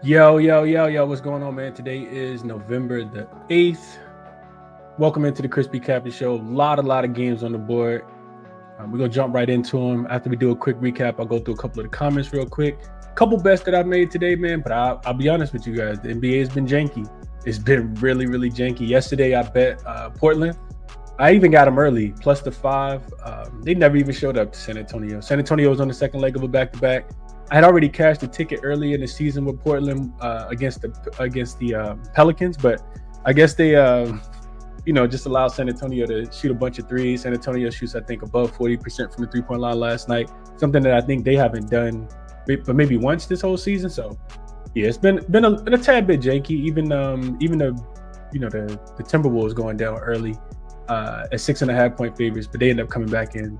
Yo, what's going on, man? Today is November the 8th. Welcome into the ChrisBeCappinn Show. A lot of games on the board. We're going to jump right into them. After we do a quick recap, I'll go through a couple of the comments real quick. Couple bets that I've made today, man, but I'll be honest with you guys. The NBA has been janky. It's been really janky. Yesterday, I bet Portland. I even got them early, plus the 5. They never even showed up to San Antonio. San Antonio was on the second leg of a back-to-back. I had already cashed a ticket early in the season with Portland against the Pelicans, but I guess they just allowed San Antonio to shoot a bunch of threes. San Antonio shoots, I think, above 40% from the three-point line last night, something that I think they haven't done but maybe once this whole season. So yeah, it's been a tad bit janky. Even the Timberwolves going down early at 6.5-point favorites, but they end up coming back and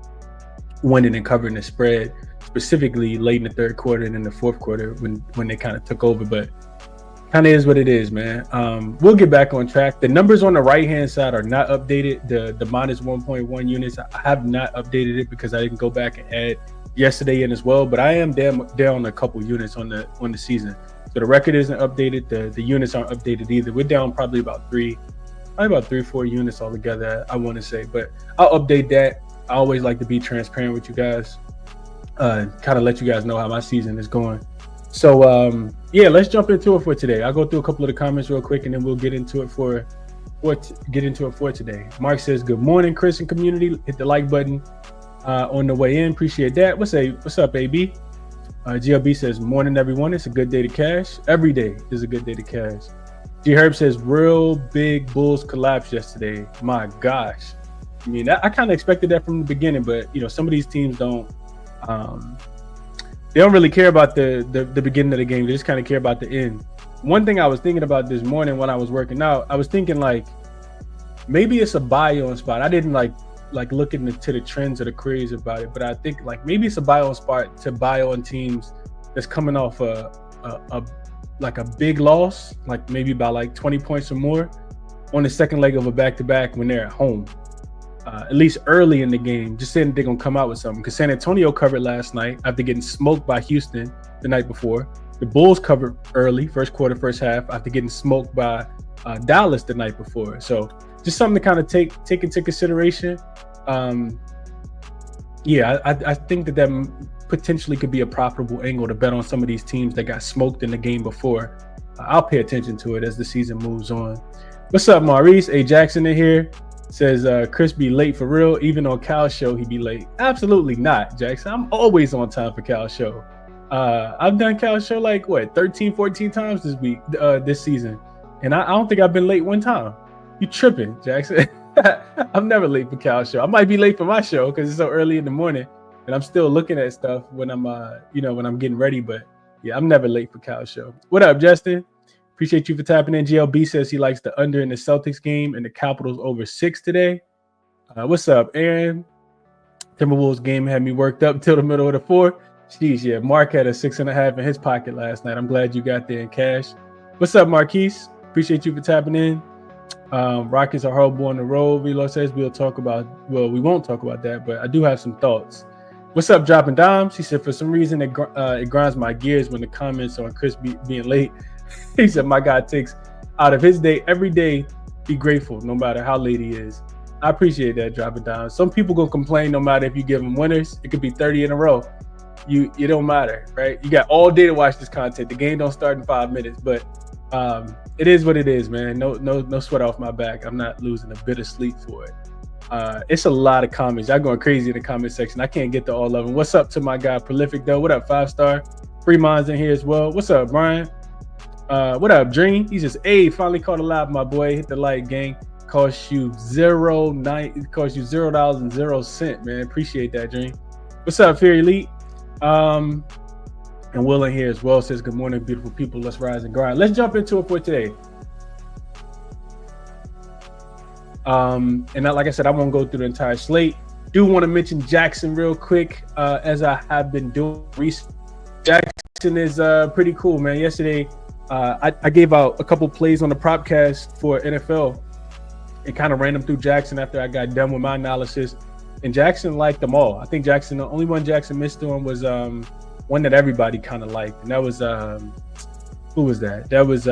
winning and covering the spread, specifically late in the third quarter and in the fourth quarter when they kind of took over. But kind of is what it is, man. We'll get back on track. The numbers on the right-hand side are not updated. The minus 1.1 units, I have not updated it because I didn't go back and add yesterday in as well. But I am down a couple units on the season. So the record isn't updated. The units aren't updated either. We're down probably about 3 or 4 units altogether, I want to say. But I'll update that. I always like to be transparent with you guys. Kind of let you guys know how my season is going. So yeah, let's jump into it for today. I'll go through a couple of the comments real quick and then we'll get into it for today. Mark says, good morning, Chris and community. Hit the like button on the way in. Appreciate that. What's up, AB? GLB says, morning, everyone. It's a good day to cash. Every day is a good day to cash. G Herb says, real big Bulls collapse yesterday. My gosh. I mean, I kind of expected that from the beginning, but some of these teams don't really care about the beginning of the game. They just kind of care about the end. One thing I was thinking about this morning when I was working out, I was thinking like maybe it's a buy on spot. I didn't like look into the trends or the queries about it, but I think like maybe it's a buy on spot to buy on teams that's coming off a big loss, like maybe by like 20 points or more on the second leg of a back-to-back when they're at home. At least early in the game, just saying they're going to come out with something. Because San Antonio covered last night after getting smoked by Houston the night before. The Bulls covered early, first quarter, first half, after getting smoked by Dallas the night before. So just something to kind of take into consideration. I think that potentially could be a profitable angle to bet on some of these teams that got smoked in the game before. I'll pay attention to it as the season moves on. What's up, Maurice? Hey, Jackson in here. Says Chris be late for real. Even on Cal's show, he be late. Absolutely not, Jackson. I'm always on time for Cal's show. I've done Cal's show like 13, 14 times this season, and I don't think I've been late one time. You tripping, Jackson? I'm never late for Cal's show. I might be late for my show because it's so early in the morning, and I'm still looking at stuff when I'm when I'm getting ready. But yeah, I'm never late for Cal's show. What up, Justin? Appreciate you for tapping in. GLB says he likes the under in the Celtics game and the Capitals over 6 today. What's up, Aaron? Timberwolves game had me worked up till the middle of the fourth. Jeez, yeah. Mark had a 6.5 in his pocket last night. I'm glad you got there in cash. What's up, Marquise? Appreciate you for tapping in. Rockets are horrible on the road. Velo says we won't talk about that, but I do have some thoughts. What's up, Dropping Dimes? He said, for some reason, it grinds my gears when the comments on Chris being late. He said, my God takes out of his day every day. Be grateful no matter how late he is. I appreciate that, Dropping Down. Some people gonna complain no matter if you give them winners. It could be 30 in a row. You don't matter, right? You got all day to watch this content. The game don't start in 5 minutes, but it is what it is, man. No sweat off my back. I'm not losing a bit of sleep for it. It's a lot of comments. Y'all going crazy in the comment section. I can't get to all of them. What's up to my guy, Prolific, though? What up, 5-star? Free Minds in here as well. What's up, Brian? What up, Dream? He says, hey, finally caught a live, my boy. Hit the like, gang. Cost you $0.00, man. Appreciate that, Dream. What's up, Fear Elite? And Will in here as well says, good morning, beautiful people. Let's rise and grind. Let's jump into it for today. And like I said, I won't go through the entire slate. Do want to mention jaXon real quick, as I have been doing recently. jaXon is pretty cool, man. Yesterday, I gave out a couple plays on the Propcast for NFL and kind of ran them through jaXon after I got done with my analysis. And jaXon liked them all. I think the only one jaXon missed on was one that everybody kind of liked, and that was who was that? That was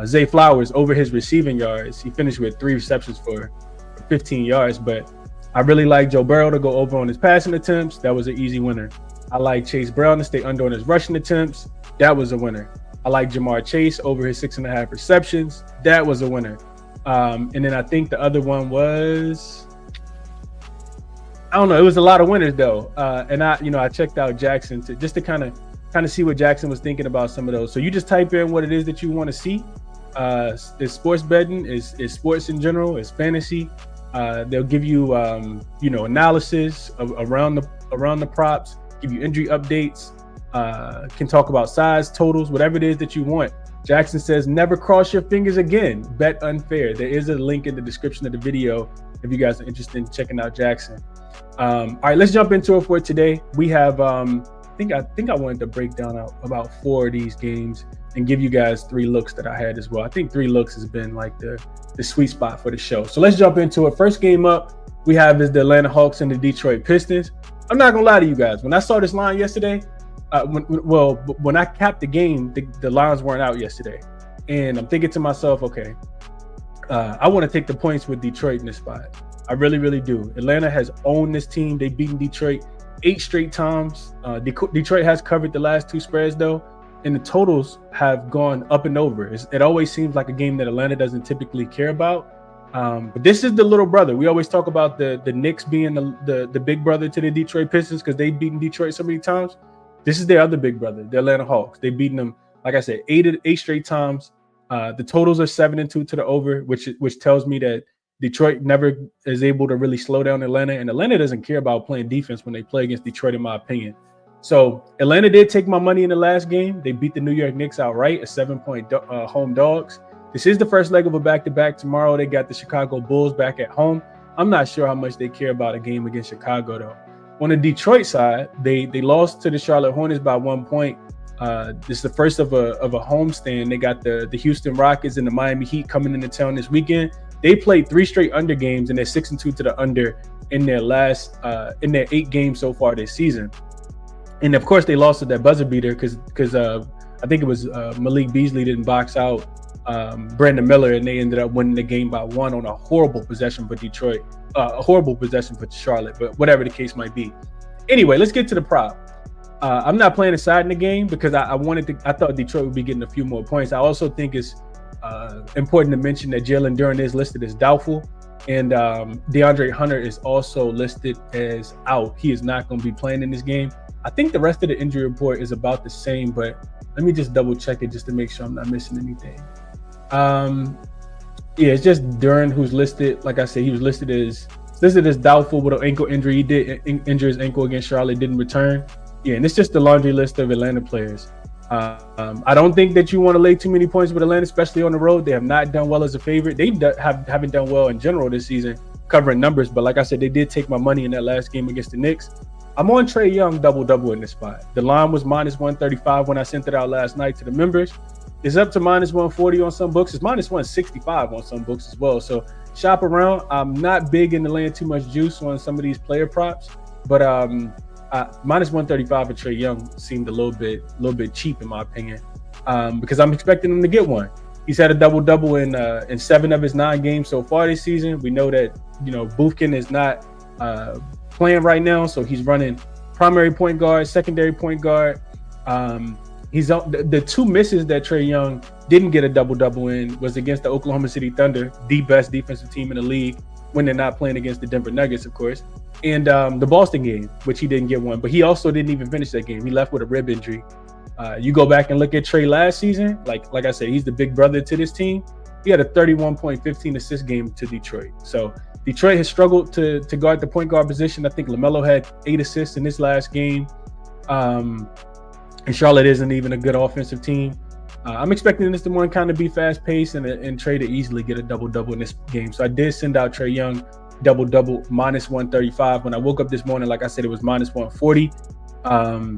Zay Flowers over his receiving yards. He finished with 3 receptions for 15 yards, but I really like Joe Burrow to go over on his passing attempts. That was an easy winner. I like Chase Brown to stay under on his rushing attempts. That was a winner. I like Jamar Chase over his 6.5 receptions. That was a winner. And then I think the other one was, I don't know. It was a lot of winners though. And I checked out jaXon to kind of see what jaXon was thinking about some of those. So you just type in what it is that you want to see. Is sports betting, is sports in general, is fantasy. They'll give you analysis around the props, give you injury updates, can talk about size, totals, whatever it is that you want. jaXon says never cross your fingers again. Bet unfair. There is a link in the description of the video if you guys are interested in checking out jaXon. All right, let's jump into it for today. We have I think I wanted to break down about 4 of these games and give you guys 3 looks that I had as well. I think 3 looks has been like the sweet spot for the show. So let's jump into it. First game up we have is the Atlanta Hawks and the Detroit Pistons. I'm not gonna lie to you guys. When I saw this line yesterday, when I capped the game, the lines weren't out yesterday, and I'm thinking to myself, okay, I want to take the points with Detroit in this spot. I really, really do. Atlanta has owned this team. They've beaten Detroit 8 straight times. Detroit has covered the last 2 spreads though, and the totals have gone up and over. It always seems like a game that Atlanta doesn't typically care about. But this is the little brother. We always talk about the Knicks being the big brother to the Detroit Pistons because they've beaten Detroit so many times. This is their other big brother, the Atlanta Hawks. They've beaten them, like I said, 8 straight times. The totals are 7-2 to the over, which tells me that Detroit never is able to really slow down Atlanta, and Atlanta doesn't care about playing defense when they play against Detroit, in my opinion. So Atlanta did take my money in the last game. They beat the New York Knicks outright, a 7-point home dogs. This is the first leg of a back-to-back. Tomorrow they got the Chicago Bulls back at home. I'm not sure how much they care about a game against Chicago though. On the Detroit side, they lost to the Charlotte Hornets by 1 point. This is the first of a homestand. They got the Houston Rockets and the Miami Heat coming into town this weekend. They played 3 straight under games, and they're 6-2 to the under in their 8 games so far this season. And of course, they lost to that buzzer beater because I think it was Malik Beasley didn't box out Brandon Miller, and they ended up winning the game by 1 on a horrible possession for Detroit, a horrible possession for Charlotte. But whatever the case might be. Anyway, let's get to the prop. I'm not playing a side in the game because I thought Detroit would be getting a few more points. I also think it's important to mention that Jalen Duren is listed as doubtful, and DeAndre Hunter is also listed as out. He is not going to be playing in this game. I think the rest of the injury report is about the same, but let me just double check it just to make sure I'm not missing anything. Yeah, it's just Duren who's listed. Like I said, he was listed as doubtful with an ankle injury. He did injure his ankle against Charlotte, didn't return. Yeah, and it's just the laundry list of Atlanta players. I don't think that you want to lay too many points with Atlanta, especially on the road. They have not done well as a favorite. They haven't done well in general this season, covering numbers. But like I said, they did take my money in that last game against the Knicks. I'm on Trae Young double-double in this spot. The line was -135 when I sent it out last night to the members. It's up to -140 on some books. It's -165 on some books as well. So shop around. I'm not big into laying too much juice on some of these player props, but -135 for Trae Young seemed a little bit cheap in my opinion, because I'm expecting him to get one. He's had a double-double in 7 of his 9 games so far this season. We know that Bufkin is not playing right now, so he's running primary point guard, secondary point guard. He's the 2 misses that Trae Young didn't get a double-double in was against the Oklahoma City Thunder, the best defensive team in the league, when they're not playing against the Denver Nuggets, of course, and the Boston game, which he didn't get one. But he also didn't even finish that game. He left with a rib injury. You go back and look at Trae last season, like I said, he's the big brother to this team. He had a 31.15 assist game to Detroit. So Detroit has struggled to guard the point guard position. I think LaMelo had 8 assists in this last game. And Charlotte isn't even a good offensive team. I'm expecting this one kind of be fast-paced and Trae to easily get a double-double in this game. So I did send out Trae Young double-double -135. When I woke up this morning, like I said, it was -140.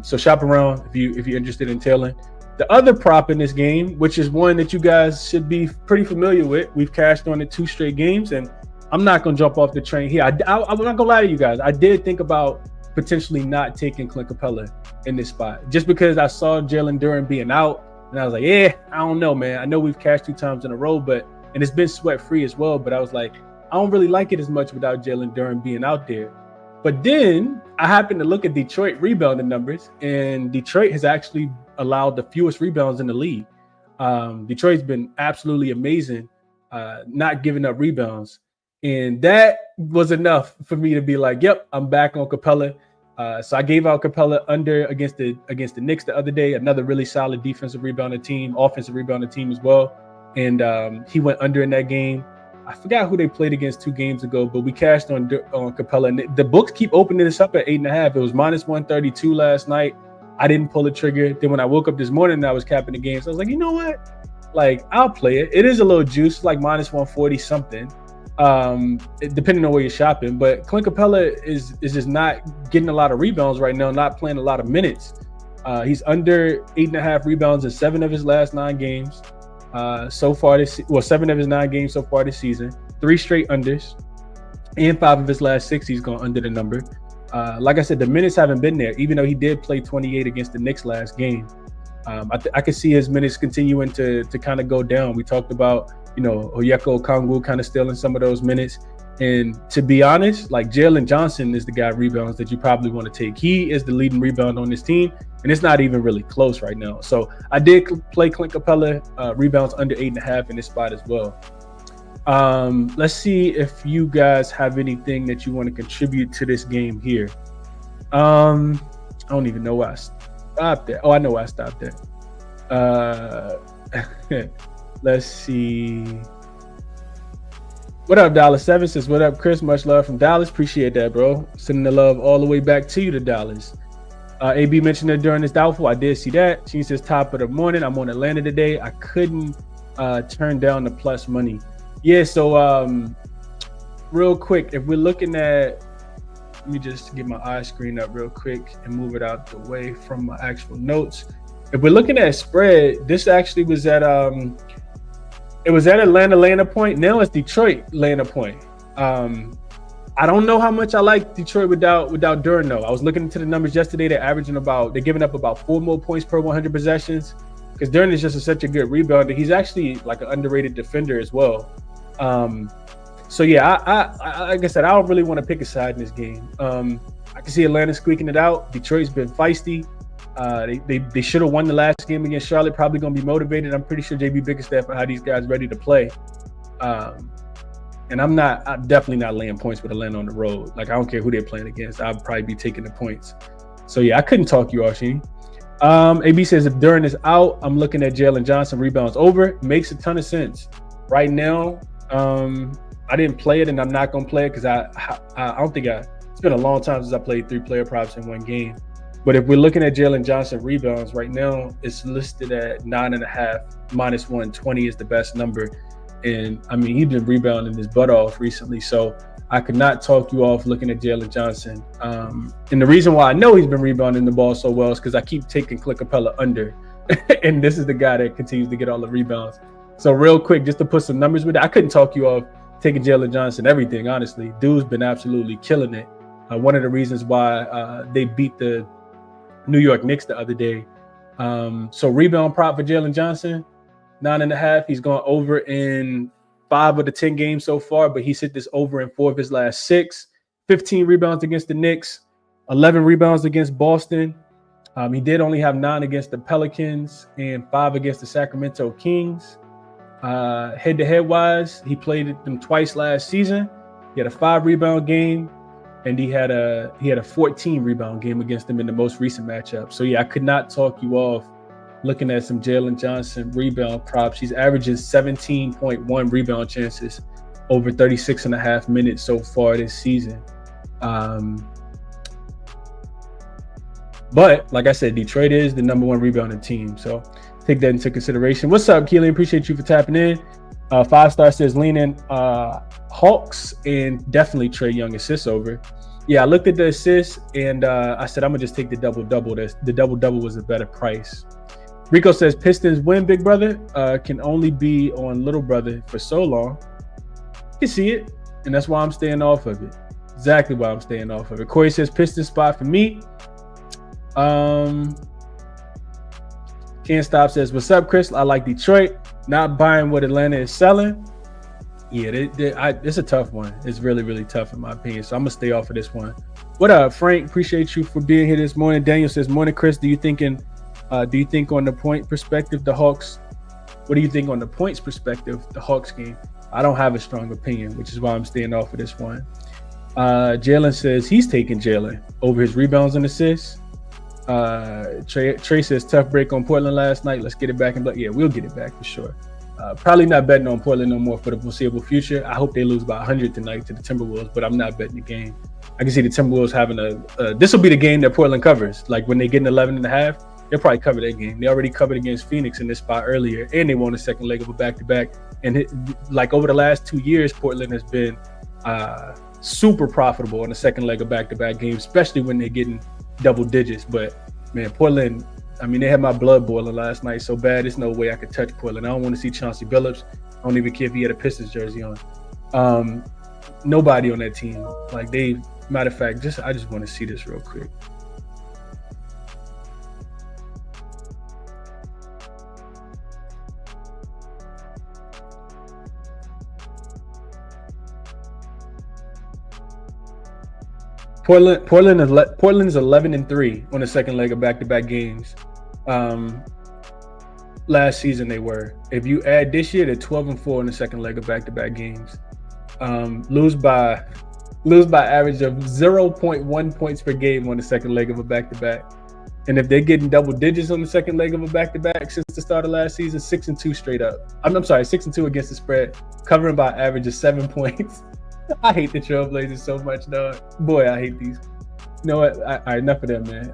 So shop around if you're interested in tailing. The other prop in this game, which is one that you guys should be pretty familiar with, we've cashed on it 2 straight games, and I'm not going to jump off the train here. I'm not going to lie to you guys. I did think about potentially not taking Clint Capella in this spot just because I saw Jalen Duren being out. And I was like, yeah, I don't know, man. I know we've cashed 2 times in a row, and it's been sweat free as well. But I was like, I don't really like it as much without Jalen Duren being out there. But then I happened to look at Detroit rebounding numbers, and Detroit has actually allowed the fewest rebounds in the league. Detroit's been absolutely amazing, not giving up rebounds. And that was enough for me to be like, yep, I'm back on Capella. So I gave out Capella under against the Knicks the other day, another really solid defensive rebounding team, offensive rebounding team as well. And he went under in that game. I forgot who they played against 2 games ago, but we cashed on Capella. And the books keep opening this up at 8.5. It was minus 132 last night. I didn't pull the trigger. Then when I woke up this morning and I was capping the game, so I was like, you know what? Like, I'll play it. It is a little juice, like minus 140 something, depending on where you're shopping. But Clint Capella is just not getting a lot of rebounds right now, not playing a lot of minutes. He's under 8.5 rebounds in 7 of his last 9 games. So far this, 7 of his 9 games so far this season, 3 straight unders, and 5 of his last 6 he's gone under the number. Like I said, the minutes haven't been there, even though he did play 28 against the Knicks last game. I could see his minutes continuing to kind of go down. We talked about, Onyeka Okongwu kind of stealing some of those minutes. And to be honest, like Jalen Johnson is the guy rebounds that you probably want to take. He is the leading rebound on this team, and it's not even really close right now. So I did play Clint Capella rebounds under 8.5 in this spot as well. Let's see if you guys have anything that you want to contribute to this game here. I don't even know why I stopped there. Oh, I know why I stopped there. Let's see. What up, Dallas7 says, what up, Chris? Much love from Dallas. Appreciate that, bro. Sending the love all the way back to you to Dallas. AB mentioned that during this doubtful. I did see that. She says, top of the morning. I'm on Atlanta today. I couldn't turn down the plus money. Yeah, so real quick, if we're looking at, let me just get my iScreen up real quick and move it out the way from my actual notes. If we're looking at spread, this actually was at it was at Atlanta laying a point. Now it's Detroit laying a point. I don't know how much I like Detroit without Duren though. I was looking into the numbers yesterday. They're giving up about 4 more points per 100 possessions, because Duren is just such a good rebounder. He's actually like an underrated defender as well. So yeah, I like I said, I don't really want to pick a side in this game. I can see Atlanta squeaking it out. Detroit's been feisty. They should have won the last game against Charlotte. Probably going to be motivated. I'm pretty sure JB Bickerstaff will have these guys ready to play. And I'm definitely not laying points with Atlanta on the road. Like, I don't care who they're playing against. I'd probably be taking the points. So yeah, I couldn't talk you off, Sheeny. AB says, if Duren is out, I'm looking at Jalen Johnson rebounds over. Makes a ton of sense. Right now, I didn't play it, and I'm not going to play it because I don't think it's been a long time since I played 3-player props in one game. But if we're looking at Jalen Johnson rebounds right now, it's listed at 9.5. Minus 120 is the best number. And I mean, he's been rebounding his butt off recently. So I could not talk you off looking at Jalen Johnson. And the reason why I know he's been rebounding the ball so well is because I keep taking Clint Capella under. And this is the guy that continues to get all the rebounds. So real quick, just to put some numbers with it, I couldn't talk you off taking Jalen Johnson, everything, honestly. Dude's been absolutely killing it. One of the reasons why they beat the New York Knicks the other day. So rebound prop for Jalen Johnson, 9.5. He's gone over in 5 of the 10 games so far, but he's hit this over in 4 of his last 6. 15 rebounds against the Knicks, 11 rebounds against Boston. He did only have 9 against the Pelicans and 5 against the Sacramento Kings. Head-to-head wise, he played them twice last season. He had a 5 rebound game, and he had a 14 rebound game against them in the most recent matchup. So yeah, I could not talk you off looking at some Jalen Johnson rebound props. He's averaging 17.1 rebound chances over 36.5 minutes so far this season. But like I said, Detroit is the number 1 rebounding team. So take that into consideration. What's up, Keelan? Appreciate you for tapping in. 5-star says leaning Hawks and definitely Trae Young assists over. Yeah, I looked at the assists and I said I'm gonna just take the double-double. The double-double was a better price. Rico says Pistons win, big brother. Can only be on little brother for so long. You can see it, and that's why I'm staying off of it. Exactly why I'm staying off of it. Corey says Pistons spot for me. Can't Stop says, what's up, Chris? I like Detroit. Not buying what Atlanta is selling. Yeah, it's a tough one. It's really, really tough in my opinion. So I'm going to stay off of this one. What up, Frank? Appreciate you for being here this morning. Daniel says, morning, Chris. Do you think on the point perspective, the Hawks, what do you think on the points perspective, the Hawks game? I don't have a strong opinion, which is why I'm staying off of this one. Jalen says he's taking Jalen over his rebounds and assists. Trey says tough break on Portland last night. Let's get it back. Yeah, we'll get it back for sure. Probably not betting on Portland no more for the foreseeable future. I hope they lose by 100 tonight to the Timberwolves, but I'm not betting the game. I can see the Timberwolves having this will be the game that Portland covers. Like when they get an 11.5, they'll probably cover that game. They already covered against Phoenix in this spot earlier, and they won the second leg of a back-to-back. And like over the last 2 years, Portland has been super profitable on the second leg of back-to-back games, especially when they're getting double digits. But man, Portland, I mean, they had my blood boiling last night so bad. There's no way I could touch Portland. I don't want to see Chauncey Billups. I don't even care if he had a Pistons jersey on. Nobody on that team. Like matter of fact, I just want to see this real quick. Portland's 11-3 on the second leg of back-to-back games. Last season they were. If you add this year, they're 12-4 on the second leg of back-to-back games. Lose by average of 0.1 points per game on the second leg of a back-to-back. And if they're getting double digits on the second leg of a back-to-back since the start of last season, 6-2 straight up. I'm sorry, 6-2 against the spread, covering by average of 7 points. I hate the Trailblazers so much, dog. Boy, I hate these. You know what? All right, enough of them, man.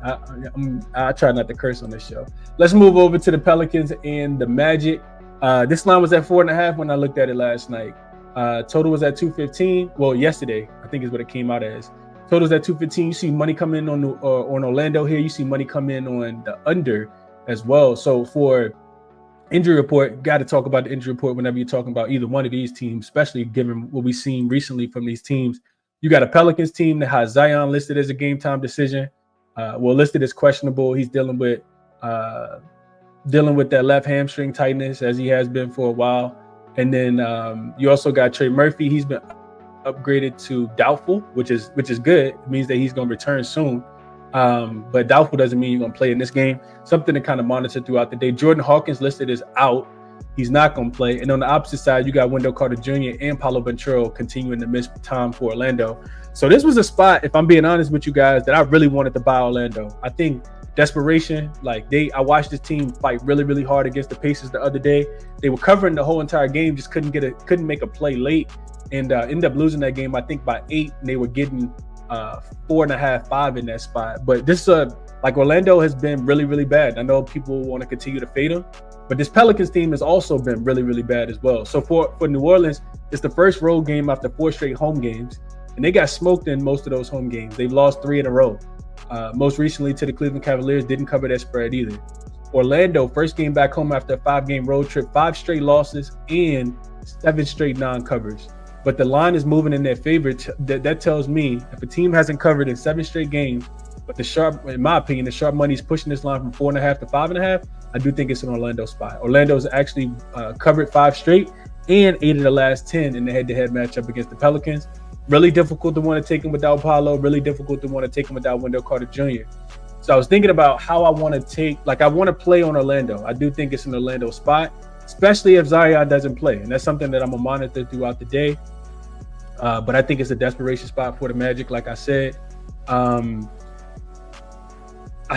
I try not to curse on this show. Let's move over to the Pelicans and the Magic. This line was at 4.5 when I looked at it last night. Total was at 215. Well, yesterday, I think is what it came out as. Total was at 215. You see money come in on Orlando here. You see money come in on the under as well. So for injury report, got to talk about the injury report whenever you're talking about either one of these teams, especially given what we've seen recently from these teams. You got a Pelicans team that has Zion listed as a game time decision. Listed as questionable. He's dealing with that left hamstring tightness as he has been for a while. And then you also got Trey Murphy. He's been upgraded to doubtful, which is good. It means that he's going to return soon. But doubtful doesn't mean you're going to play in this game. Something to kind of monitor throughout the day. Jordan Hawkins listed as out. He's not going to play. And on the opposite side, you got Wendell Carter Jr. and Paolo Banchero continuing to miss time for Orlando. So this was a spot, if I'm being honest with you guys, that I really wanted to buy Orlando. I think desperation, I watched this team fight really, really hard against the Pacers the other day. They were covering the whole entire game, just couldn't make a play late, and ended up losing that game, I think, by 8. And they were getting 4.5, 5 in that spot. But this Orlando has been really, really bad. I know people want to continue to fade them, but this Pelicans team has also been really, really bad as well. So for New Orleans, it's the first road game after 4 straight home games, and they got smoked in most of those home games. They've lost 3 in a row. Most recently to the Cleveland Cavaliers, didn't cover that spread either. Orlando, first game back home after a 5-game road trip, 5 straight losses and 7 straight non-covers. But the line is moving in their favor. That tells me if a team hasn't covered in 7 straight games, but in my opinion, the sharp money is pushing this line from 4.5 to 5.5. I do think it's an Orlando spot. Orlando's actually covered 5 straight and 8 of the last 10 in the head-to-head matchup against the Pelicans. Really difficult to want to take him without Paolo. Really difficult to want to take him without Wendell Carter Jr. So I was thinking about how I want to I want to play on Orlando. I do think it's an Orlando spot, especially if Zion doesn't play. And that's something that I'm going to monitor throughout the day. But I think it's a desperation spot for the Magic, like I said. I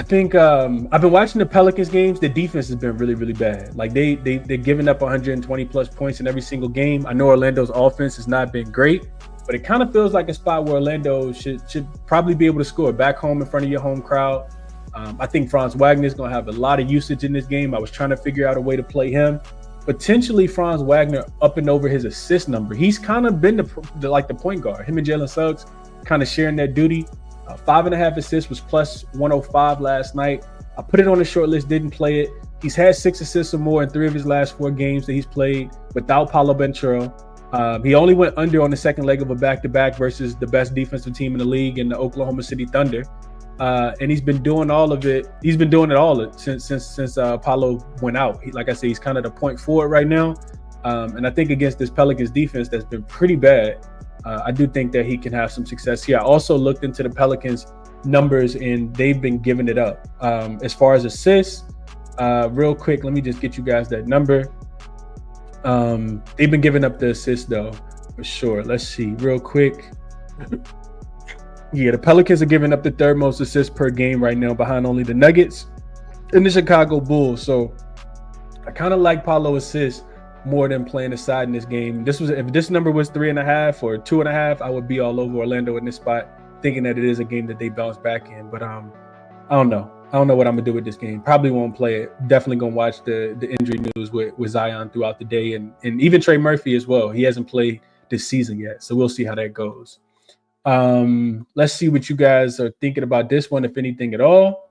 think I've been watching the Pelicans games. The defense has been really, really bad. Like they're giving up 120 plus points in every single game. I know Orlando's offense has not been great, but it kind of feels like a spot where Orlando should probably be able to score back home in front of your home crowd. I think Franz Wagner is going to have a lot of usage in this game. I was trying to figure out a way to play him. Potentially Franz Wagner up and over his assist number. He's kind of been the point guard. Him and Jalen Suggs kind of sharing that duty. 5.5 assists was plus 105 last night. I put it on the short list, didn't play it. He's had 6 assists or more in 3 of his last 4 games that he's played without Paolo Banchero. He only went under on the second leg of a back-to-back versus the best defensive team in the league in the Oklahoma City Thunder. And he's been doing all of it. He's been doing it all since Paolo went out. Like I said, he's kind of the point forward right now. And I think against this Pelicans defense that's been pretty bad, I do think that he can have some success here. I also looked into the Pelicans numbers and they've been giving it up. As far as assists, real quick, let me just get you guys that number. They've been giving up the assists though, for sure. Let's see real quick. Yeah, the Pelicans are giving up the third most assists per game right now, behind only the Nuggets and the Chicago Bulls. So I kind of like Paolo assists more than playing aside in this game. If this number was 3.5 or 2.5, I would be all over Orlando in this spot, thinking that it is a game that they bounce back in. But I don't know. I don't know what I'm gonna do with this game. Probably won't play it. Definitely gonna watch the injury news with Zion throughout the day, and even Trey Murphy as well. He hasn't played this season yet, so we'll see how that goes. Let's see what you guys are thinking about this one, if anything at all.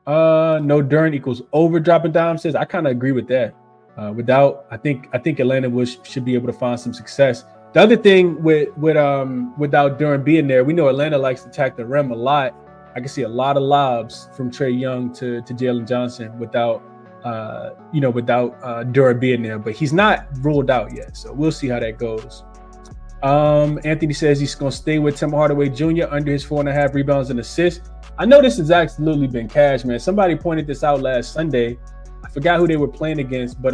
No Durant equals over dropping down says I kind of agree with that. I think Atlanta should be able to find some success. The other thing without Durant being there, we know Atlanta likes to attack the rim a lot. I can see a lot of lobs from Trae Young to Jalen Johnson without Durant being there, but he's not ruled out yet. So we'll see how that goes. Anthony says he's going to stay with Tim Hardaway Jr. under his 4.5 rebounds and assists. I know this has absolutely been cash, man. Somebody pointed this out last Sunday. I forgot who they were playing against, but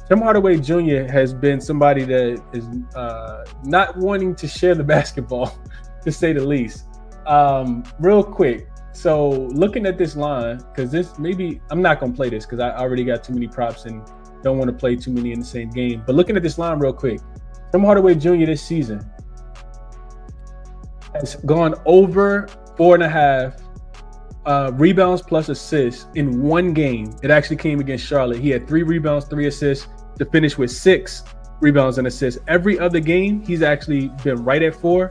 Tim Hardaway Jr. has been somebody that is not wanting to share the basketball, to say the least. Real quick, so looking at this line, because I'm not going to play this because I already got too many props and don't want to play too many in the same game. But looking at this line real quick, Tim Hardaway Jr. this season has gone over 4.5 rebounds plus assists in one game. It actually came against Charlotte. He had 3 rebounds, 3 assists to finish with 6 rebounds and assists. Every other game, he's actually been right at 4,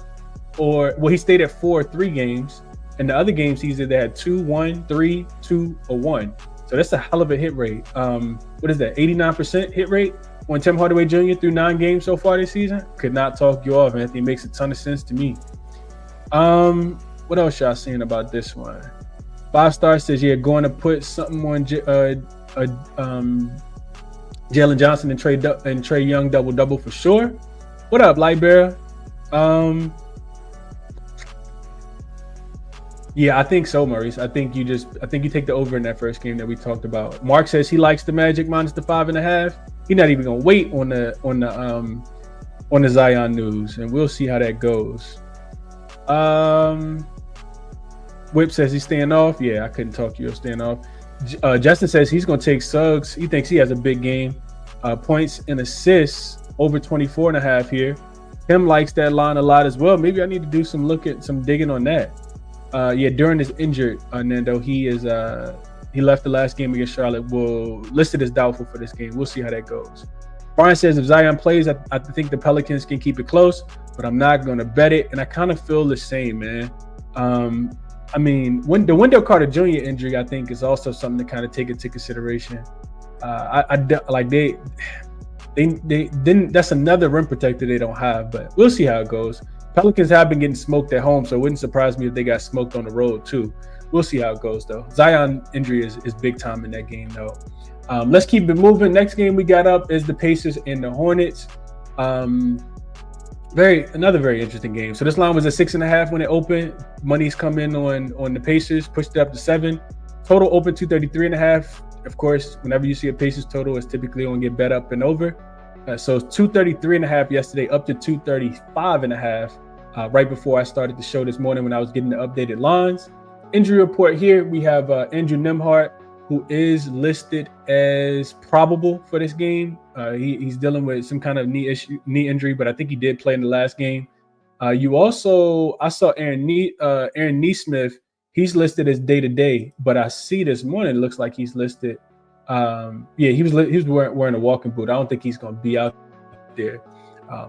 he stayed at 4 3 games. And the other games, he's either had 2, 1, 3, 2, or 1. So that's a hell of a hit rate. What is that? 89% hit rate on Tim Hardaway Jr. through 9 games so far this season. Could not talk you off, Anthony. Makes a ton of sense to me. What else y'all saying about this one? 5 Star says, yeah, going to put something on Jalen Johnson and Trae Young double for sure. What up, Lightbearer? Yeah, I think so, Maurice. I think you take the over in that first game that we talked about. Mark says he likes the Magic minus the 5.5. He's not even gonna wait on the Zion news, and we'll see how that goes. Whip says he's staying off. Yeah, I couldn't talk you. Staying off. Justin says he's gonna take Suggs. He thinks he has a big game. Points and assists over 24.5 here. Tim likes that line a lot as well. Maybe I need to do some digging on that. Yeah, Durant is injured, Nando. He left the last game against Charlotte. Listed as doubtful for this game. We'll see how that goes. Brian says if Zion plays, I think the Pelicans can keep it close, but I'm not going to bet it. And I kind of feel the same, man. I mean, when the Wendell Carter Jr. injury, I think, is also something to kind of take into consideration. They didn't. That's another rim protector they don't have, but we'll see how it goes. Pelicans have been getting smoked at home, so it wouldn't surprise me if they got smoked on the road too. We'll see how it goes, though. Zion injury is big time in that game, though. Let's keep it moving. Next game we got up is the Pacers and the Hornets. Another very interesting game. So this line was at 6.5 when it opened. Money's come in on the Pacers, pushed it up to 7. Total open 233.5. Of course, whenever you see a Pacers total, it's typically going to get bet up and over. So 233.5 yesterday, up to 235.5 right before I started the show this morning when I was getting the updated lines. Injury report here, we have Andrew Nembhard, who is listed as probable for this game. He's dealing with some kind of knee injury, but I think he did play in the last game. I saw Aaron Nesmith. He's listed as day-to-day, but I see this morning it looks like he's listed. He was wearing a walking boot. I don't think he's going to be out there.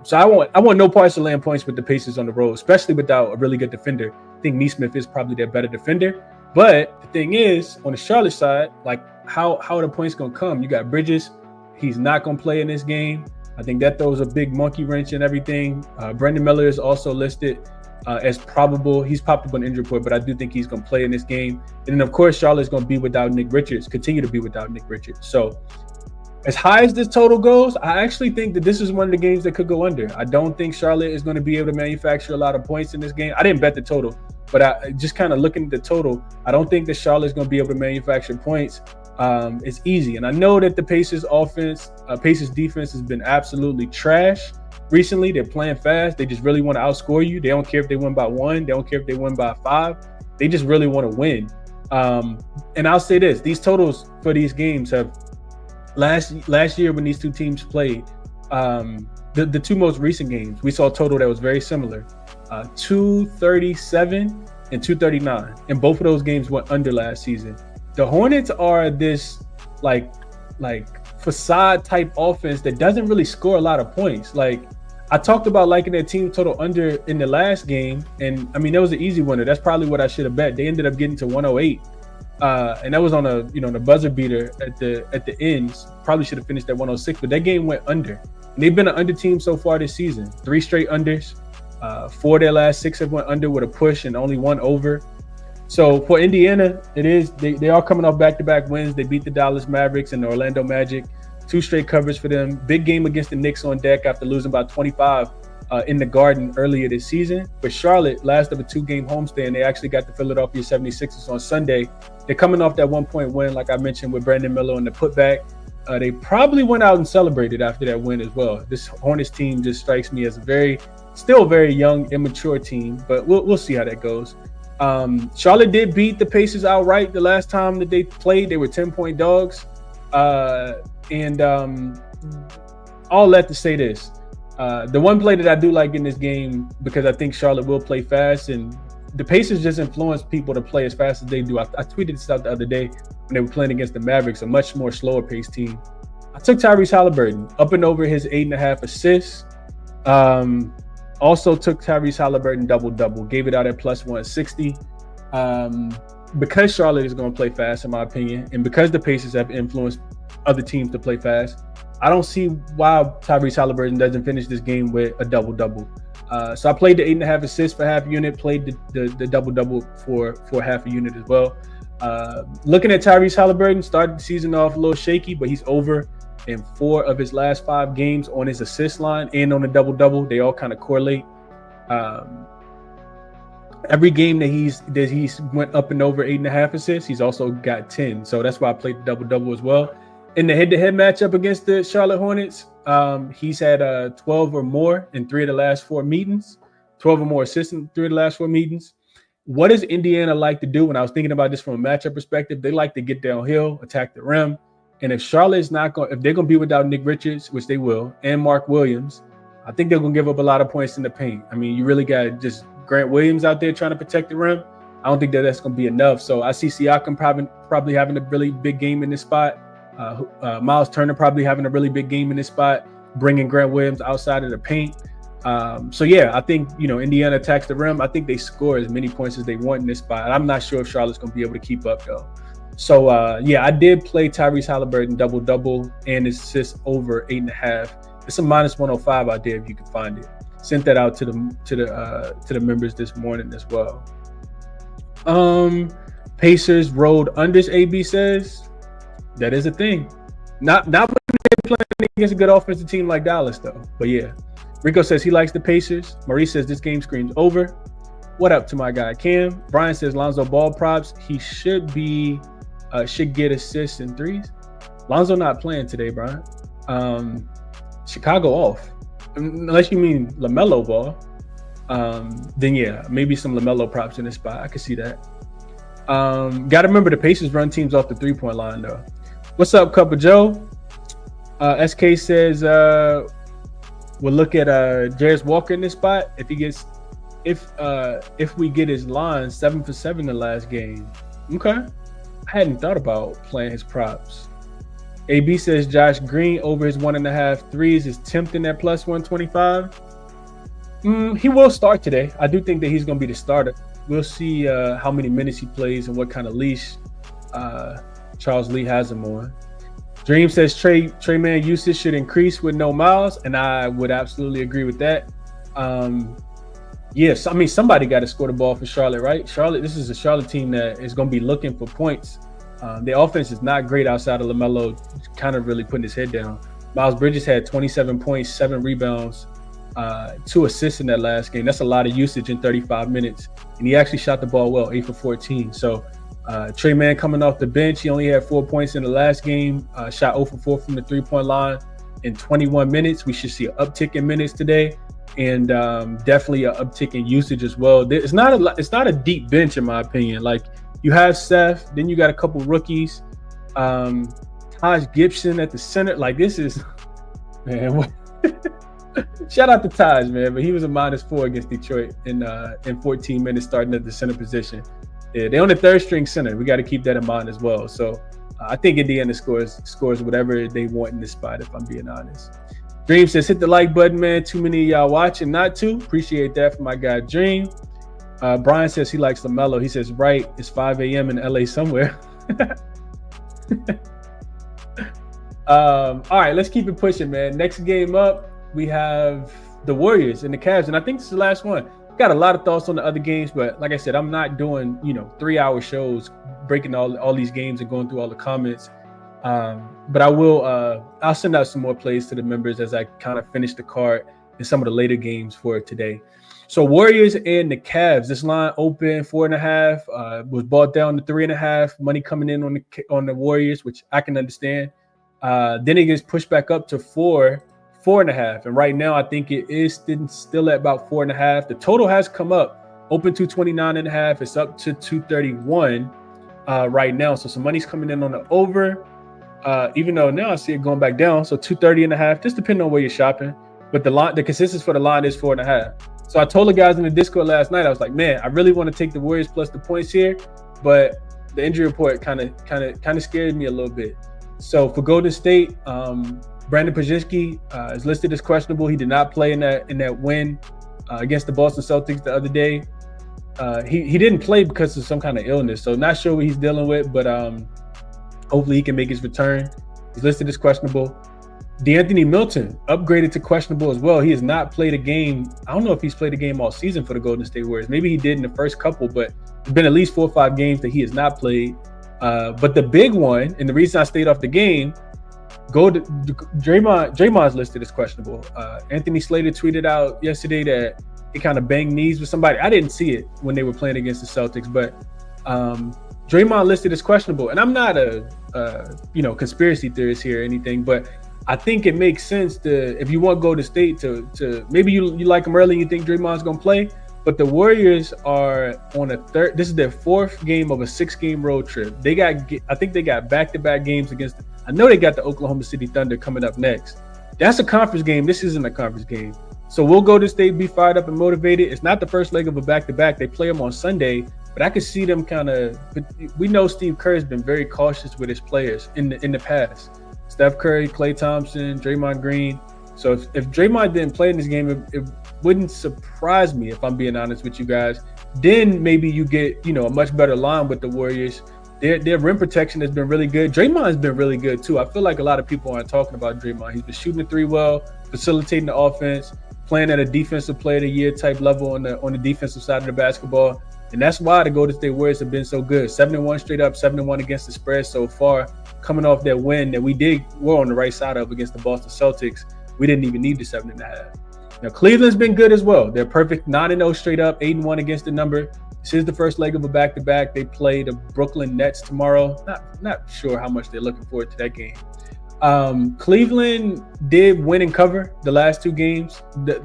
So I want no parts of laying points with the Pacers on the road, especially without a really good defender. I think Nesmith is probably their better defender. But the thing is, on the Charlotte side, like how are the points going to come? You got Bridges. He's not going to play in this game. I think that throws a big monkey wrench in everything. Brendan Miller is also listed. as probable. He's popped up on the injury report, but I do think he's going to play in this game. And then, of course, Charlotte's going to be without Nick Richards, continue to be without Nick Richards. So as high as this total goes, I actually think that this is one of the games that could go under. I don't think Charlotte is going to be able to manufacture a lot of points in this game. I didn't bet the total, but I just kind of looking at the total, I don't think that Charlotte's going to be able to manufacture points. It's easy. And I know that the Pacers defense has been absolutely trash recently. They're playing fast. They just really want to outscore you. They don't care if they win by 1. They don't care if they win by 5. They just really want to win. And I'll say this, these totals for these games have last year when these two teams played, the two most recent games, we saw a total that was very similar, 237 and 239. And both of those games went under last season. The Hornets are this like facade type offense that doesn't really score a lot of points. Like I talked about liking their team total under in the last game, and I mean that was an easy winner. That's probably what I should have bet. They ended up getting to 108, and that was on the buzzer beater at the ends. Probably should have finished at 106, but that game went under. And they've been an under team so far this season. 3 straight unders. 4 of their last 6 have went under with a push and only 1 over. So for Indiana, they are coming off back-to-back wins. They beat the Dallas Mavericks and the Orlando Magic. 2 straight covers for them. Big game against the Knicks on deck after losing by 25 in the Garden earlier this season. But Charlotte, last of a 2-game homestand, they actually got the Philadelphia 76ers on Sunday. They're coming off that 1-point win, like I mentioned, with Brandon Miller on the putback. They probably went out and celebrated after that win as well. This Hornets team just strikes me as still very young, immature team, but we'll see how that goes. Charlotte did beat the Pacers outright the last time that they played. They were 10-point dogs. And all that to say this, the one play that I do like in this game, because I think Charlotte will play fast, and the Pacers just influence people to play as fast as they do. I tweeted this out the other day when they were playing against the Mavericks, a much more slower paced team. I took Tyrese Halliburton up and over his 8.5 assists. Also took Tyrese Halliburton double-double, gave it out at plus 160. Because Charlotte is going to play fast, in my opinion, and because the Pacers have influenced other teams to play fast, I don't see why Tyrese Halliburton doesn't finish this game with a double-double. So I played the 8.5 assists for half a unit, played the double-double for half a unit as well. Looking at Tyrese Halliburton, started the season off a little shaky, but he's over in 4 of his last 5 games on his assist line and on the double-double. They all kind of correlate. Every game that he's went up and over 8.5 assists, he's also got 10. So that's why I played the double-double as well. In the head-to-head matchup against the Charlotte Hornets, he's had 12 or more in 3 of the last 4 meetings, 12 or more assists in 3 of the last 4 meetings. What does Indiana like to do? When I was thinking about this from a matchup perspective, they like to get downhill, attack the rim. And if Charlotte's if they're going to be without Nick Richards, which they will, and Mark Williams, I think they're going to give up a lot of points in the paint. I mean, you really got just Grant Williams out there trying to protect the rim. I don't think that's going to be enough. So I see Siakam probably having a really big game in this spot. Miles Turner probably having a really big game in this spot, bringing Grant Williams outside of the paint. So yeah, I think, Indiana attacks the rim. I think they score as many points as they want in this spot. I'm not sure if Charlotte's going to be able to keep up though. So yeah, I did play Tyrese Halliburton double-double and assists over 8.5. It's a minus 105 out there if you can find it. Sent that out to the members this morning as well. Pacers rolled unders, AB says. That is a thing. Not when they're playing against a good offensive team like Dallas though. But yeah. Rico says he likes the Pacers. Maurice says this game screams over. What up to my guy Cam? Brian says Lonzo Ball props. He should get assists and threes. Lonzo not playing today, Brian. Chicago off. Unless you mean LaMelo Ball. Then yeah, maybe some LaMelo props in this spot. I can see that. Got to remember the Pacers run teams off the 3-point line though. What's up, Cup of Joe? SK says we'll look at Jarris Walker in this spot. If we get his line 7 for 7 the last game. Okay. I hadn't thought about playing his props. AB says Josh Green over his 1.5 threes is tempting at plus 125. He will start today. I do think that he's going to be the starter. We'll see how many minutes he plays and what kind of leash Charles Lee has him on. Dream says Trey Man usage should increase with no Miles, and I would absolutely agree with that. Yes, I mean somebody got to score the ball for Charlotte, right? This is a Charlotte team that is going to be looking for points. Their offense is not great outside of LaMelo, kind of really putting his head down. Miles Bridges had 27 points, 7 rebounds, 2 assists in that last game. That's a lot of usage in 35 minutes, and he actually shot the ball well, 8 for 14. So Trey Mann coming off the bench, he only had 4 points in the last game. Shot 0 for 4 from the 3-point line in 21 minutes. We should see an uptick in minutes today. And definitely an uptick in usage as well. It's not a deep bench in my opinion. Like you have Seth, then you got a couple rookies, Taj Gibson at the center. Like this is, man. Shout out to Taj, man, but he was a -4 against Detroit in 14 minutes starting at the center position. Yeah, they're on the 3rd string center. We got to keep that in mind as well. So I think Indiana scores whatever they want in this spot. If I'm being honest. Dream says, hit the like button, man. Too many of y'all watching not to. Appreciate that from my guy, Dream. Brian says he likes LaMelo. He says, right, it's 5 a.m. in LA somewhere. All right, let's keep it pushing, man. Next game up, we have the Warriors and the Cavs. And I think this is the last one. Got a lot of thoughts on the other games, but like I said, I'm not doing, 3-hour shows, breaking all these games and going through all the comments. But I will, I'll send out some more plays to the members as I kind of finish the card and some of the later games for today. So Warriors and the Cavs, this line open 4.5, was bought down to 3.5, money coming in on the Warriors, which I can understand. Then it gets pushed back up to 4.5. And right now I think it is still at about 4.5. The total has come up, open 229.5. It's up to 231 right now. So some money's coming in on the over. Even though now I see it going back down, so 230.5, just depending on where you're shopping. But the consensus for the line is 4.5. So I told the guys in the Discord last night, I was like, man, I really want to take the Warriors plus the points here, but the injury report kind of scared me a little bit. So for Golden State, Brandon Podziemski is listed as questionable. He did not play in that win against the Boston Celtics the other day. He didn't play because of some kind of illness, so not sure what he's dealing with, but hopefully he can make his return. He's listed as questionable. DeAnthony Milton upgraded to questionable as well. He has not played a game. I don't know if he's played a game all season for the Golden State Warriors. Maybe he did in the first couple, but there's been at least 4 or 5 games that he has not played. But the big one, and the reason I stayed off the game, Draymond's listed as questionable. Anthony Slater tweeted out yesterday that he kind of banged knees with somebody. I didn't see it when they were playing against the Celtics, but Draymond listed as questionable. And I'm not a conspiracy theorist here or anything, but I think it makes sense if you want Golden State to maybe you like them early and you think Draymond's going to play, but the Warriors are on this is their 4th game of a 6-game road trip. I think they got back-to-back games against, I know they got the Oklahoma City Thunder coming up next. That's a conference game. This isn't a conference game. So will Golden State be fired up and motivated? It's not the first leg of a back-to-back. They play them on Sunday, but I could see them we know Steve Kerr has been very cautious with his players in the past. Steph Curry, Klay Thompson, Draymond Green. So if Draymond didn't play in this game, it wouldn't surprise me, if I'm being honest with you guys. Then maybe you get, a much better line with the Warriors. Their rim protection has been really good. Draymond's been really good too. I feel like a lot of people aren't talking about Draymond. He's been shooting the 3 well, facilitating the offense, playing at a defensive player of the year type level on the defensive side of the basketball. And that's why the Golden State Warriors have been so good. 7-1 straight up, 7-1 against the spread so far, coming off that win that we're on the right side of against the Boston Celtics. We didn't even need the 7.5. Now, Cleveland's been good as well. They're perfect 9-0 straight up, 8-1 against the number. This is the first leg of a back-to-back. They play the Brooklyn Nets tomorrow. Not sure how much they're looking forward to that game. Cleveland did win and cover the last 2 games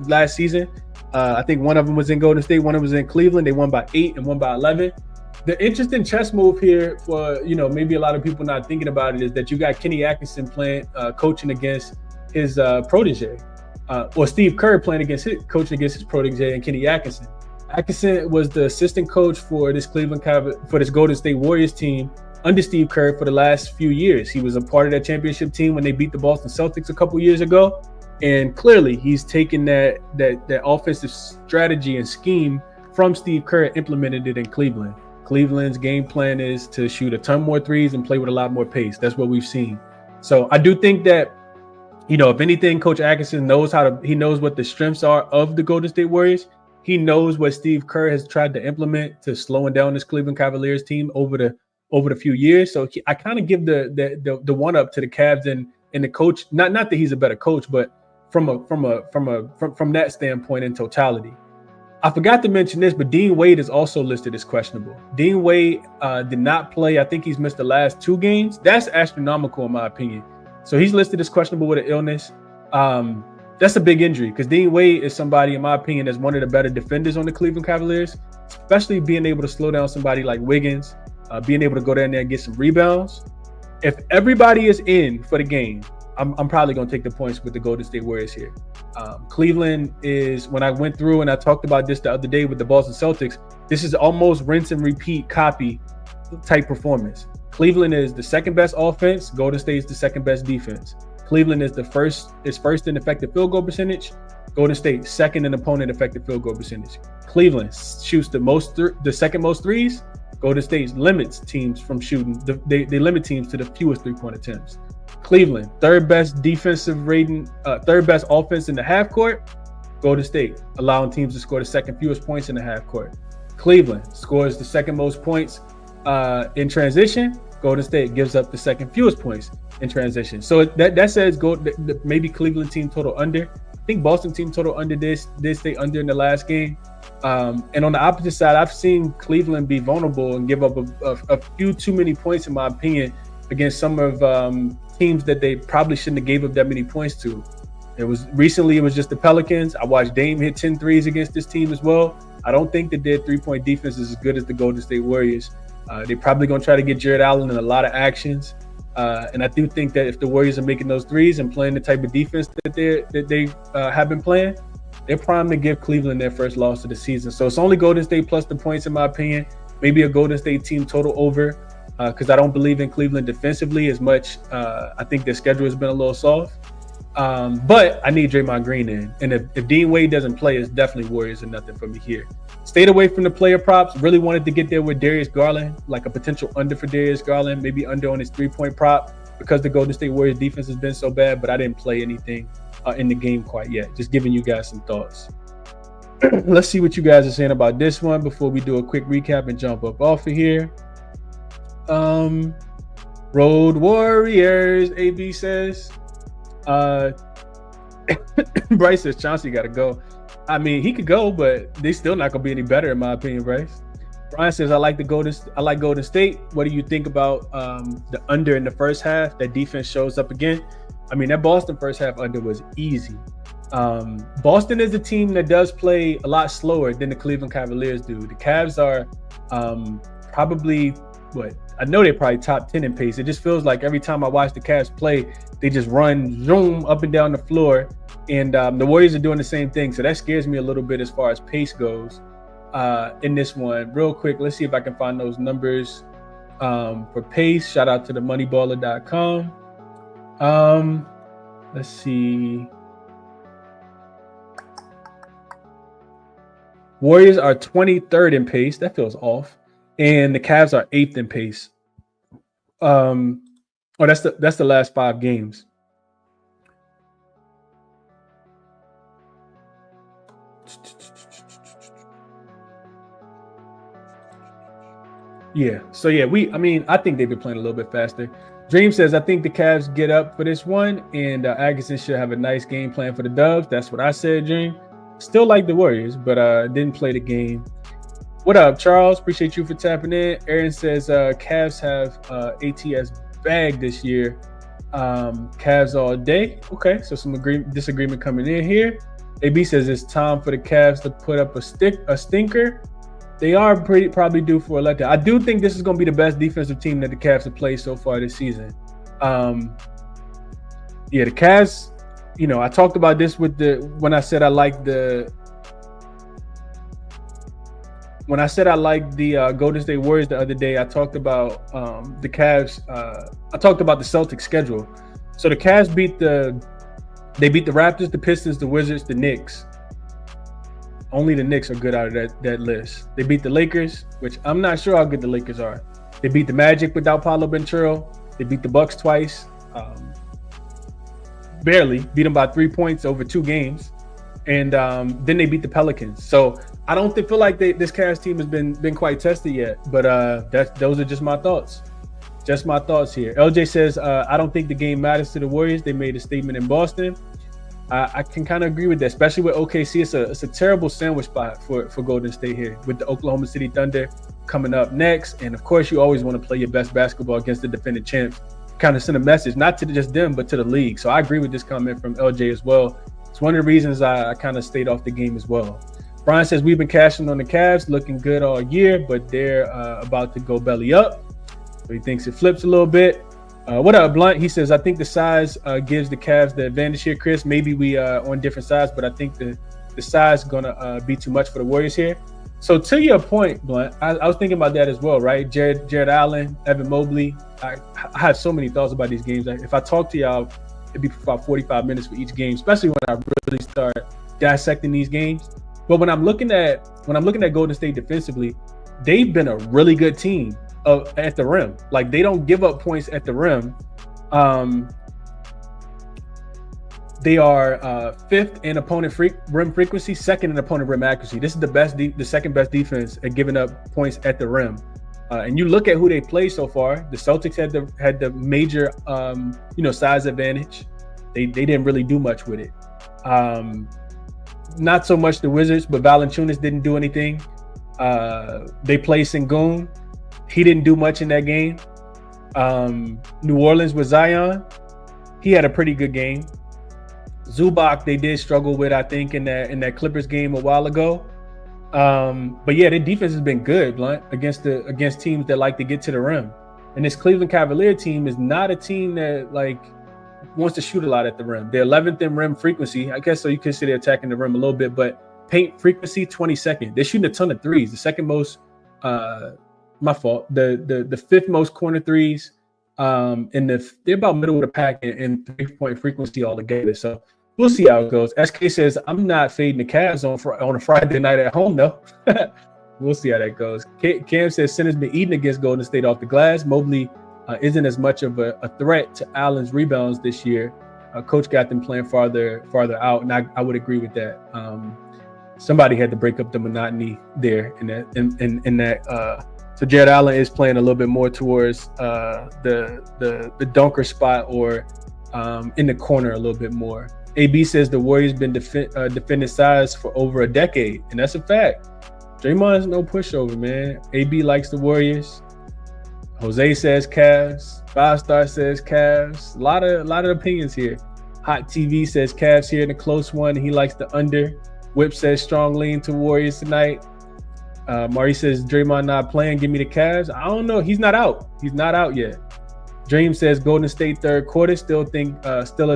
last season. I think one of them was in Golden State, one of them was in Cleveland. They won by 8 and won by 11. The interesting chess move here for, maybe a lot of people not thinking about it is that you got Kenny Atkinson coaching against his protege, or Steve Kerr coaching against his protege and Kenny Atkinson. Atkinson was the assistant coach for this Golden State Warriors team under Steve Kerr for the last few years. He was a part of that championship team when they beat the Boston Celtics a couple years ago. And clearly he's taken that offensive strategy and scheme from Steve Kerr and implemented it in Cleveland. Cleveland's game plan is to shoot a ton more threes and play with a lot more pace. That's what we've seen. So I do think that, if anything, Coach Atkinson knows what the strengths are of the Golden State Warriors. he knows what Steve Kerr has tried to implement to slowing down this Cleveland Cavaliers team over the few years. So I kind of give the one up to the Cavs and the coach. Not that he's a better coach, but from that standpoint in totality. I forgot to mention this, but Dean Wade is also listed as questionable. Dean Wade did not play. I think he's missed the last 2 games. That's astronomical in my opinion. So he's listed as questionable with an illness. That's a big injury because Dean Wade is somebody, in my opinion, that's one of the better defenders on the Cleveland Cavaliers, especially being able to slow down somebody like Wiggins, being able to go down there and get some rebounds. If everybody is in for the game, I'm probably going to take the points with the Golden State Warriors here. Cleveland is, when I went through and I talked about this the other day with the Boston Celtics, this is almost rinse and repeat copy type performance. Cleveland is the second best offense. Golden State is the second best defense. Cleveland is first in effective field goal percentage. Golden State second in opponent effective field goal percentage. Cleveland shoots the second most threes. Golden State limits teams from shooting. They limit teams to the fewest 3-point attempts. Cleveland, third best defensive rating, third best offense in the half court. Golden State, allowing teams to score the second fewest points in the half court. Cleveland scores the second most points in transition. Golden State gives up the second fewest points in transition. So that says maybe Cleveland team total under. I think Boston team total under did stay under in the last game. And on the opposite side, I've seen Cleveland be vulnerable and give up a few too many points, in my opinion, against some of teams that they probably shouldn't have gave up that many points to. It was just the Pelicans. I watched Dame hit 10 threes against this team as well. I don't think that their 3-point defense is as good as the Golden State Warriors. They're probably going to try to get Jared Allen in a lot of actions. And I do think that if the Warriors are making those threes and playing the type of defense that they have been playing, they're primed to give Cleveland their first loss of the season. So it's only Golden State plus the points, in my opinion. Maybe a Golden State team total over, because I don't believe in Cleveland defensively as much. I think their schedule has been a little soft. But I need Draymond Green in. And if Dean Wade doesn't play, it's definitely Warriors or nothing for me here. Stayed away from the player props. Really wanted to get there with Darius Garland, like a potential under for Darius Garland, maybe under on his 3-point prop because the Golden State Warriors defense has been so bad, but I didn't play anything in the game quite yet. Just giving you guys some thoughts. Let's see what you guys are saying about this one before we do a quick recap and jump up off of here. Road Warriors, AB says. Bryce says Chauncey got to go. I mean, he could go, but they still not gonna be any better, in my opinion, Bryce. Brian says, I like Golden State. What do you think about the under in the first half? That defense shows up again. I mean, that Boston first half under was easy. Boston is a team that does play a lot slower than the Cleveland Cavaliers do. The Cavs are probably I know they're probably top 10 in pace. It just feels like every time I watch the Cavs play, they just run zoom up and down the floor. And the Warriors are doing the same thing. So that scares me a little bit as far as pace goes in this one. Real quick, let's see if I can find those numbers for pace. Shout out to the moneyballer.com. Let's see. Warriors are 23rd in pace. That feels off. And the Cavs are 8th in pace. That's the last 5 games. Yeah. So yeah, I think they've been playing a little bit faster. Dream says, I think the Cavs get up for this one, and Agassiz should have a nice game plan for the Dubs. That's what I said, Dream. Still like the Warriors, but didn't play the game. What up, Charles? Appreciate you for tapping in. Aaron says Cavs have ATS bag this year. Cavs all day. Okay, so some disagreement coming in here. AB says it's time for the Cavs to put up a stinker. They are probably due for a letdown. I do think this is going to be the best defensive team that the Cavs have played so far this season. The Cavs, I talked about this when I said I like the Golden State Warriors the other day. I talked about the Cavs. I talked about the Celtics schedule. So the Cavs beat the Raptors, the Pistons, the Wizards, the Knicks. Only the Knicks are good out of that list. They beat the Lakers, which I'm not sure how good the Lakers are. They beat the Magic without Paolo Banchero. They beat the Bucks twice. Barely. Beat them by 3 points over 2 games. And then they beat the Pelicans. So I don't feel like this Cavs team has been quite tested yet. But those are just my thoughts. Just my thoughts here. LJ says, I don't think the game matters to the Warriors. They made a statement in Boston. I can kind of agree with that, especially with OKC. It's a terrible sandwich spot for Golden State here with the Oklahoma City Thunder coming up next. And of course, you always want to play your best basketball against the defending champs. Kind of send a message, not to just them, but to the league. So I agree with this comment from LJ as well. It's one of the reasons I kind of stayed off the game as well. Brian says, we've been cashing on the Cavs, looking good all year, but they're about to go belly up. So he thinks it flips a little bit. What up, Blunt? He says, I think the size gives the Cavs the advantage here, Chris. Maybe we on different sides, but I think the size is going to be too much for the Warriors here. So to your point, Blunt, I was thinking about that as well, right? Jared Allen, Evan Mobley. I have so many thoughts about these games. If I talk to y'all, it'd be about 45 minutes for each game, especially when I really start dissecting these games. But when I'm looking at Golden State defensively, they've been a really good team at the rim. Like, they don't give up points at the rim. They are fifth in opponent rim frequency, second in opponent rim accuracy. This is the second best defense at giving up points at the rim. And you look at who they play so far. The Celtics had the major size advantage. They didn't really do much with it. Not so much the Wizards, but Valanciunas didn't do anything. They played Sengun. He didn't do much in that game. New Orleans with Zion. He had a pretty good game. Zubac, they did struggle with, I think, in that Clippers game a while ago. But yeah, their defense has been good, Blunt, against teams that like to get to the rim. And this Cleveland Cavalier team is not a team that wants to shoot a lot at the rim. They're 11th in rim frequency. I guess so you consider attacking the rim a little bit, but paint frequency 22nd. They're shooting a ton of threes. The second most, my fault. The fifth most corner threes. They're about middle of the pack in 3-point frequency altogether. So we'll see how it goes. SK says, I'm not fading the Cavs on a Friday night at home, though. We'll see how that goes. Cam says, Center's been eating against Golden State off the glass. Mobley isn't as much of a threat to Allen's rebounds this year. Coach got them playing farther out, and I would agree with that. Somebody had to break up the monotony there in that. So Jared Allen is playing a little bit more towards the dunker spot or in the corner a little bit more. AB says the Warriors been defending size for over a decade, and that's a fact. Draymond is no pushover, man. AB likes the Warriors. Jose says Cavs. 5-Star says Cavs. A lot of opinions here. Hot TV says Cavs here in a close one. He likes the under. Whip says strong lean to Warriors tonight. Maurice says Draymond not playing. Give me the Cavs. I don't know. He's not out. He's not out yet. Dream says Golden State third quarter. Still a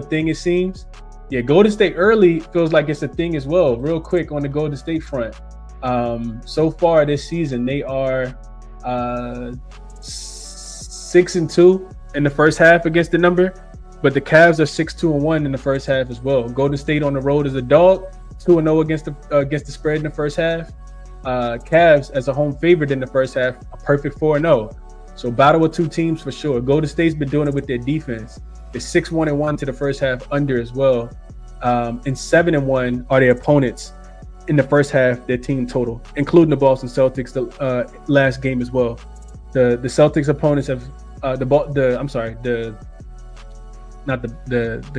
thing, it seems. Yeah, Golden State early feels like it's a thing as well. Real quick on the Golden State front. So far this season, they are 6-2 in the first half against the number, but the Cavs are 6-2-1 in the first half as well. Golden State on the road is a dog, 2-0 against the spread in the first half. Cavs as a home favorite in the first half, a perfect 4-0. So battle of two teams for sure. Golden State's been doing it with their defense. It's 6-1-1 to the first half under as well. And 7-1 are their opponents in the first half, their team total, including the Boston Celtics, the last game as well. The Celtics opponents have the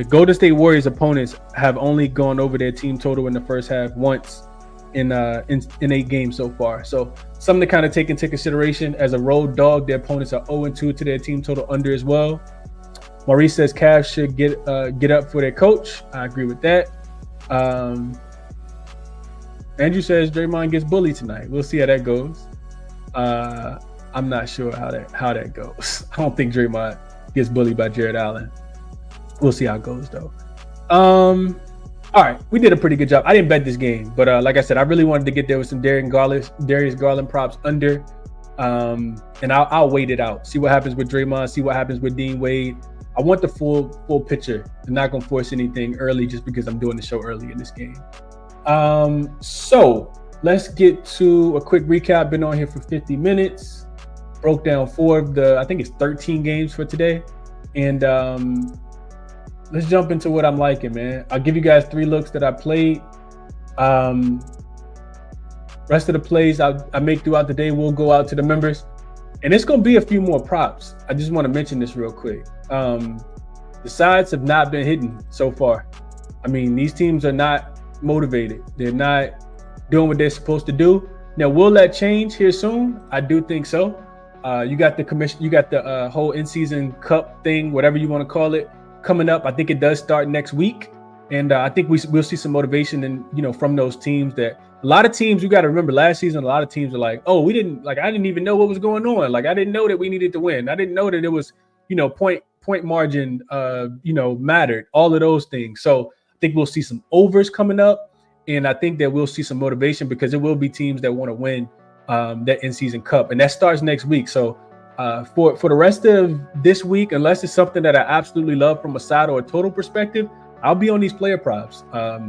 Golden State Warriors opponents have only gone over their team total in the first half once in 8 games so far. So something to kind of take into consideration. As a road dog, their opponents are 0-2 to their team total under as well. Maurice says Cavs should get up for their coach. I agree with that. Andrew says Draymond gets bullied tonight. We'll see how that goes. I'm not sure how that goes. I don't think Draymond gets bullied by Jared Allen. We'll see how it goes though. All right, we did a pretty good job. I didn't bet this game, but like I said, I really wanted to get there with some Darius Garland props under. And I'll wait it out. See what happens with Draymond. See what happens with Dean Wade. I want the full picture. I'm not gonna force anything early just because I'm doing the show early in this game. So let's get to a quick recap. Been on here for 50 minutes. Broke down 4 of the, I think it's 13 games for today. And let's jump into what I'm liking, man. I'll give you guys 3 looks that I played. Rest of the plays I make throughout the day will go out to the members. And it's going to be a few more props. I just want to mention this real quick. The sides have not been hitting so far. I mean, these teams are not motivated. They're not doing what they're supposed to do. Now, will that change here soon? I do think so. You got the commission, you got the whole in-season cup thing, whatever you want to call it, coming up. I think it does start next week. And I think we'll see some motivation and from those teams. That a lot of teams, you got to remember last season, a lot of teams are like, oh, I didn't even know what was going on. Like, I didn't know that we needed to win. I didn't know that it was, point margin, mattered, all of those things. So I think we'll see some overs coming up. And I think that we'll see some motivation because it will be teams that want to win that in-season cup. And that starts next week. So for the rest of this week, unless it's something that I absolutely love from a side or a total perspective, I'll be on these player props.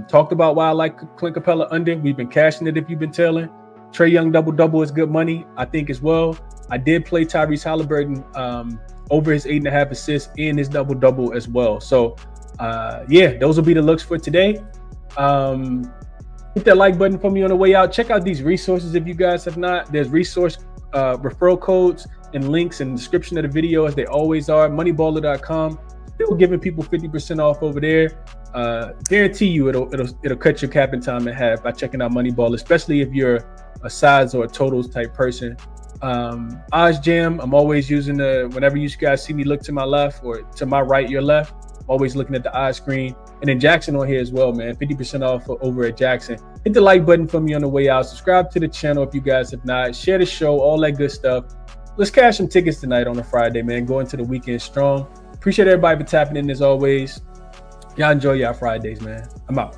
Talked about why I like Clint Capella under. We've been cashing it if you've been tailing. Trae Young double-double is good money, I think, as well. I did play Tyrese Halliburton over his 8.5 assists and his double-double as well. So, those will be the looks for today. Hit that like button for me on the way out. Check out these resources if you guys have not. There's resource referral codes and links in the description of the video, as they always are. Moneyballer.com. Still giving people 50% off over there. Guarantee you it'll cut your capping time in half by checking out Moneyball, especially if you're a sides or a totals type person. Odds Jam, I'm always using whenever you guys see me look to my left or to my right, your left, I'm always looking at the odds screen. And then jaXon on here as well, man. 50% off over at jaXon. Hit the like button for me on the way out. Subscribe to the channel if you guys have not. Share the show, all that good stuff. Let's cash some tickets tonight on a Friday, man. Go into the weekend strong. Appreciate everybody for tapping in as always. Y'all enjoy y'all Fridays, man. I'm out.